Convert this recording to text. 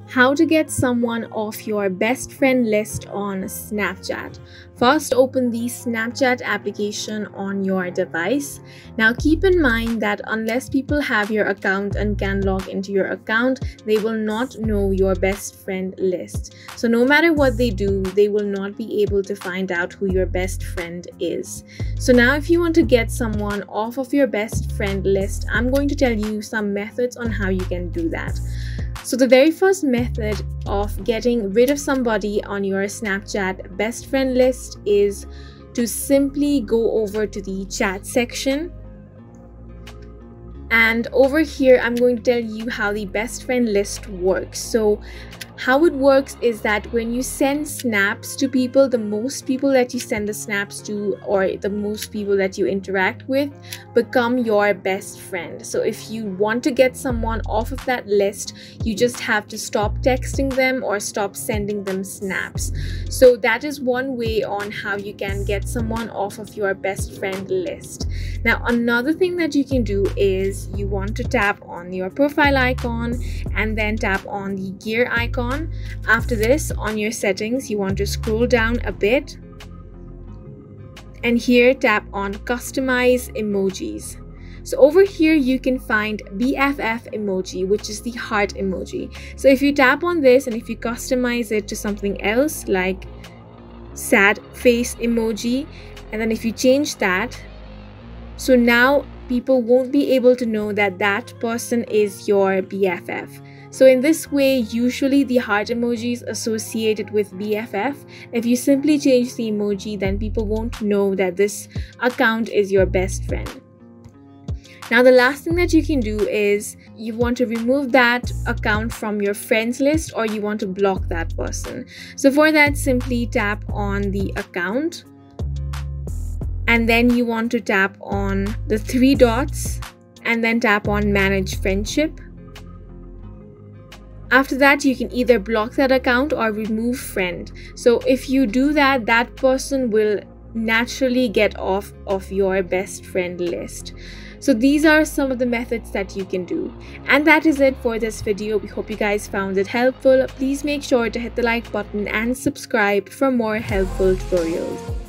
How to get someone off your best friend list on Snapchat. First, open the Snapchat application on your device. Now, keep in mind that unless people have your account and can log into your account, they will not know your best friend list. So no matter what they do, they will not be able to find out who your best friend is. So now, if you want to get someone off of your best friend list, I'm going to tell you some methods on how you can do that. So the very first method of getting rid of somebody on your Snapchat best friend list is to simply go over to the chat section. And over here, I'm going to tell you how the best friend list works. So how it works is that when you send snaps to people, the most people that you send the snaps to, or the most people that you interact with, become your best friend. So if you want to get someone off of that list, you just have to stop texting them or stop sending them snaps. So that is one way on how you can get someone off of your best friend list. Now, another thing that you can do is you want to tap on your profile icon and then tap on the gear icon. After this, on your settings, you want to scroll down a bit, and here tap on customize emojis. So over here you can find BFF emoji, which is the heart emoji. So if you tap on this and if you customize it to something else like sad face emoji, and then if you change that, so now people won't be able to know that that person is your BFF. So in this way, usually the heart emoji is associated with BFF. If you simply change the emoji, then people won't know that this account is your best friend. Now, the last thing that you can do is you want to remove that account from your friends list, or you want to block that person. So for that, simply tap on the account, and then you want to tap on the three dots and then tap on manage friendship. After that, you can either block that account or remove friend. So if you do that, that person will naturally get off of your best friend list. So these are some of the methods that you can do. And that is it for this video. We hope you guys found it helpful. Please make sure to hit the like button and subscribe for more helpful tutorials.